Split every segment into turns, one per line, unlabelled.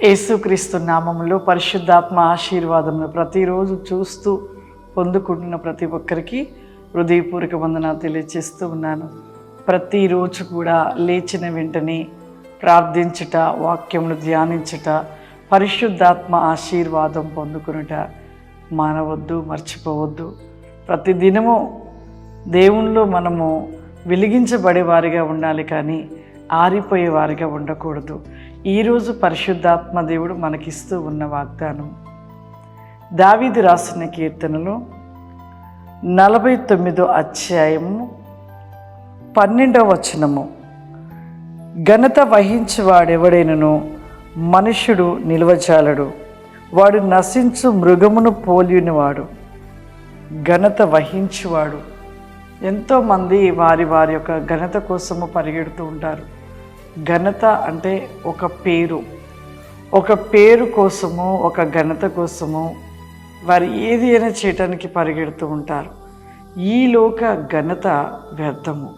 యేసుక్రీస్తు నామములో పరిశుద్ధాత్మ ఆశీర్వాదమును ప్రతిరోజు చూస్తూ పొందుకుంటున్న ప్రతి ఒక్కరికి హృదయపూర్వక వందనాలు తెలియజేస్తూ ఉన్నాను. ప్రతిరోజు కూడా లేచిన వెంటనే ప్రార్థించుట, వాక్యమును ధ్యానించుట, పరిశుద్ధాత్మ ఆశీర్వాదం పొందుకునుట మానవద్దు, మర్చిపోవద్దు. ప్రతిదినము దేవునిలో మనము వెలిగించబడే వారిగా ఉండాలి, కానీ ఆరిపోయే వారిగా ఉండకూడదు. ఈరోజు పరిశుద్ధాత్మ దేవుడు మనకిస్తూ ఉన్న వాగ్దానం దావీదు రాసిన కీర్తనలో 49వ అధ్యాయము 12వ వచనము. ఘనత వహించువాడెవడైనను మనుష్యుడు నిలువజాలడు, వాడు నశించు మృగమును పోలినవాడు. ఘనత వహించువాడు. ఎంతోమంది వారి వారి యొక్క ఘనత కోసము పరిగెడుతూ ఉంటారు. ఘనత అంటే ఒక పేరు కోసము, ఒక ఘనత కోసము వారు ఏది అయినా చేయటానికి పరిగెడుతూ ఉంటారు. ఈ లోక ఘనత వ్యర్థము.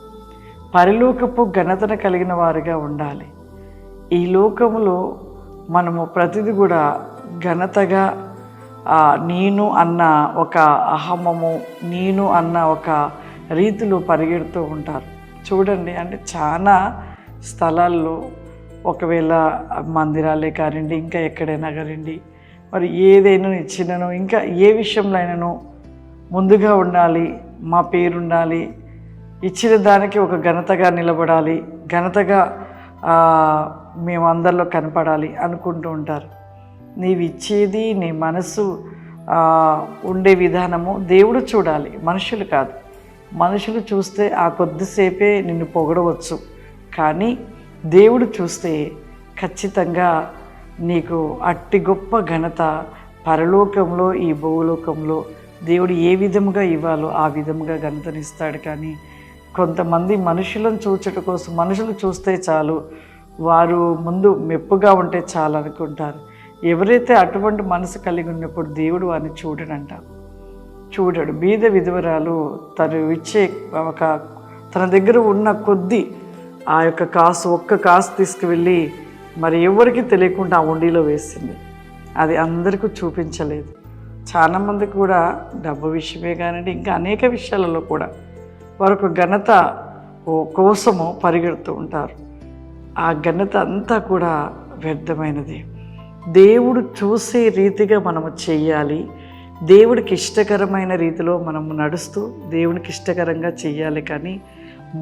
పరలోకపు ఘనతను కలిగిన వారిగా ఉండాలి. ఈ లోకములో మనము ప్రతిదీ కూడా ఘనతగా నేను అన్న ఒక అహమము, నేను అన్న ఒక రీతిలో పరిగెడుతూ ఉంటారు. చూడండి, అంటే చాలా స్థలాల్లో ఒకవేళ మందిరాలే కానివ్వండి, ఇంకా ఎక్కడైనా కానివ్వండి, మరి ఏదైనా ఇచ్చినను, ఇంకా ఏ విషయంలో అయినను ముందుగా ఉండాలి, మా పేరు ఉండాలి, ఇచ్చిన దానికి ఒక ఘనతగా నిలబడాలి, ఘనతగా మేము అందరిలో కనపడాలి అనుకుంటూ ఉంటారు. నీవు ఇచ్చేది నీ మనసు ఉండే విధానము దేవుడు చూడాలి, మనుషులు కాదు. మనుషులు చూస్తే ఆ కొద్దిసేపే నిన్ను పొగడవచ్చు, కానీ దేవుడు చూస్తే ఖచ్చితంగా నీకు అట్టి గొప్ప ఘనత పరలోకంలో, ఈ భూలోకంలో దేవుడు ఏ విధముగా ఇవ్వాలో ఆ విధముగా ఘనతనిస్తాడు. కానీ కొంతమంది మనుషులను చూచట కోసం, మనుషులు చూస్తే చాలు, వారు ముందు మెప్పుగా ఉంటే చాలు అనుకుంటారు. ఎవరైతే అటువంటి మనసు కలిగి ఉన్నప్పుడు దేవుడు వారిని చూడడు. బీద విధవరాలు తను ఇచ్చే తన దగ్గర ఉన్న కొద్దీ ఆ యొక్క ఒక్క కాసు తీసుకువెళ్ళి మరి ఎవరికి తెలియకుండా ఆ ఉండిలో వేసింది. అది అందరికీ చూపించలేదు. చాలామంది కూడా డబ్బు విషయమే కానివ్వండి, ఇంకా అనేక విషయాలలో కూడా వారు ఘనత కోసము పరిగెడుతూ ఉంటారు. ఆ ఘనత అంతా కూడా వ్యర్థమైనది. దేవుడు చూసే రీతిగా మనము చెయ్యాలి. దేవుడికి ఇష్టకరమైన రీతిలో మనము నడుస్తూ దేవునికి ఇష్టకరంగా చెయ్యాలి. కానీ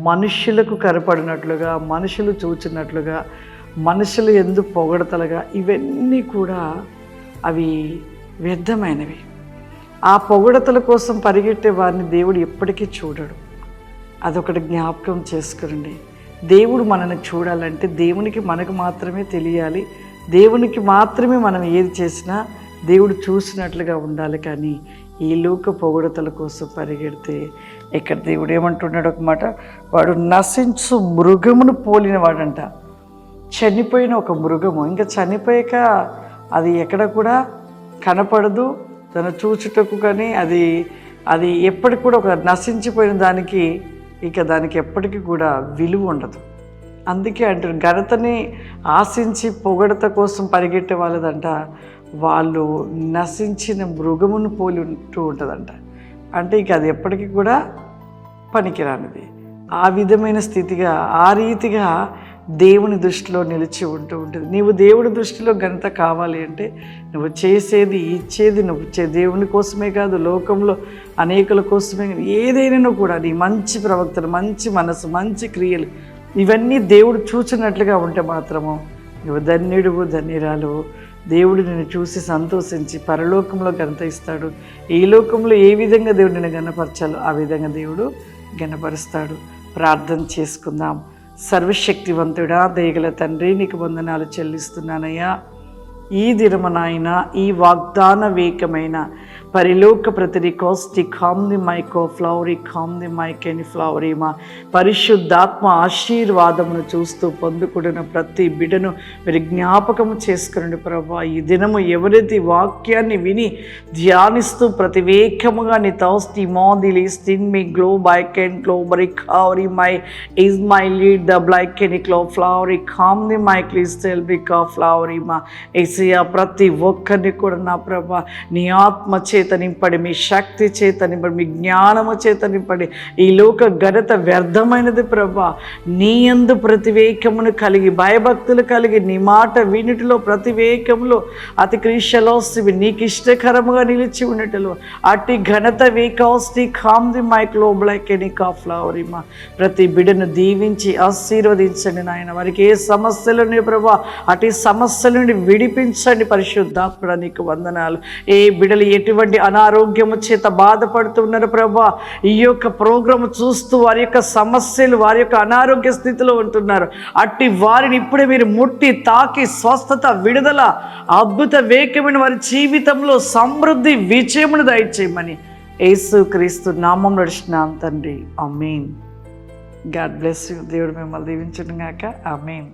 మనుష్యులకు కనపడినట్లుగా, మనుషులు చూచినట్లుగా, మనుషులు ఎందుకు పొగడతలుగా, ఇవన్నీ కూడా అవి వ్యర్థమైనవి. ఆ పొగడతల కోసం పరిగెట్టే వారిని దేవుడు ఎప్పటికీ చూడడు. అదొకటి జ్ఞాపకం చేసుకురండి. దేవుడు మనల్ని చూడాలంటే దేవునికి మనకు మాత్రమే తెలియాలి. దేవునికి మాత్రమే మనం ఏది చేసినా దేవుడు చూసినట్లుగా ఉండాలి. కానీ ఈ లోక పొగడతల కోసం పరిగెడితే ఇక్కడ దేవుడు ఏమంటున్నాడు ఒక మాట, వాడు నశించు మృగమును పోలిన వాడంట. చనిపోయిన ఒక మృగము, ఇంకా చనిపోయాక అది ఎక్కడ కూడా కనపడదు తను చూచుటకు. కానీ అది ఎప్పటికి కూడా ఒక నశించిపోయిన దానికి, ఇక దానికి ఎప్పటికీ కూడా విలువ ఉండదు. అందుకే అంటారు, ఘనతని ఆశించి పొగడత కోసం పరిగెట్టే వాళ్ళదంట, వాళ్ళు నశించిన మృగమును పోలి ఉంటూ ఉంటుందంట. అంటే ఇక అది ఎప్పటికీ కూడా పనికిరానిది. ఆ విధమైన స్థితిగా, ఆ రీతిగా దేవుని దృష్టిలో నిలిచి ఉంటూ ఉంటుంది. నీవు దేవుడి దృష్టిలో ఘనత కావాలి అంటే నువ్వు చేసేది, ఇచ్చేది నువ్వు దేవుని కోసమే కాదు, లోకంలో అనేకుల కోసమే. ఏదైనా కూడా నీ మంచి ప్రవక్తలు, మంచి మనసు, మంచి క్రియలు ఇవన్నీ దేవుడు చూచినట్లుగా ఉంటే మాత్రము నువ్వు ధన్యుడువు, ధన్యురాలు. దేవుడు నిన్ను చూసి సంతోషించి పరలోకంలో ఘనత ఇస్తాడు. ఈ లోకంలో ఏ విధంగా దేవుడు నిన్ను ఘనపరచాలో ఆ విధంగా దేవుడు ఘనపరుస్తాడు. ప్రార్థన చేసుకుందాం. సర్వశక్తివంతుడా, దయగల తండ్రి, నీకు వందనాలు చెల్లిస్తున్నానయ్యా. ఈ దినము నాయన, ఈ వాగ్దాన వేకమైన పరిలోక ప్రతిరికోస్టి కామ్ది మైకో ఫ్లవరీ కామ్ది మైకెని ఫ్లవరీ మా పరిశుద్ధాత్మ ఆశీర్వాదమును చూస్తూ పొందుకుడిన ప్రతి బిడ్డను మీరు జ్ఞాపకము చేసుకురండి ప్రభా. ఈ దినము ఎవరైతే వాక్యాన్ని విని ధ్యానిస్తూ ప్రతివేకముగా నీ తౌస్టి మోదిలి స్టిన్ మీ గ్లో బైకెన్ గ్లో బరి కావరీ మై ఈజ్ మై లీడ్ ద బ్లైకెని క్లో ఫ్లవరీ కామ్ది మై క్లిస్టెల్ బికా ఫ్లవరీ మా ఏసియా ప్రతి ఒక్కరిని కూడా నా ప్రభా నీ ఆత్మ చేత నింపడి, మీ శక్తి చేత నింపడి, మీ జ్ఞానము చేత నింపడి. ఈ లోక ఘనత వ్యర్థమైనది ప్రభా. నీ యందు ప్రతివేకమును కలిగి భయభక్తులు కలిగి నీ మాట వినుటిలో ప్రతివేకములో అతి క్రీషలోస్తివి నీకు ఇష్టకరముగా నిలిచి ఉన్నట్లు అట్టి ఘనత వేకాస్టి కామ్ది మైక్ లోబ్లైకెని కాఫ్లవరిమా ప్రతి బిడ్డను దీవించి ఆశీర్వదించండి నాయన. వారికి ఏ సమస్యలు ప్రభా అటు సమస్యల నుండి విడిపించండి పరిశుద్ధాత్ముడా. నీకు వందనాలు. ఏ బిడ్డలు ఎటువంటి అనారోగ్యము చేత బాధపడుతున్నారు ప్రభా, ఈ యొక్క ప్రోగ్రాము చూస్తూ వారి యొక్క సమస్యలు వారి యొక్క అనారోగ్య స్థితిలో ఉంటున్నారు. అట్టి వారిని ఇప్పుడే మీరు ముట్టి తాకి స్వస్థత విడుదల అద్భుత వేగమైన వారి జీవితంలో సమృద్ధి విజయమును దయచేయమని యేసు క్రీస్తు నామం నడిచిన తండ్రి. ఆమేన్. God bless you. దేవుడు మిమ్మల్ని దీవించును గాక. ఆమేన్.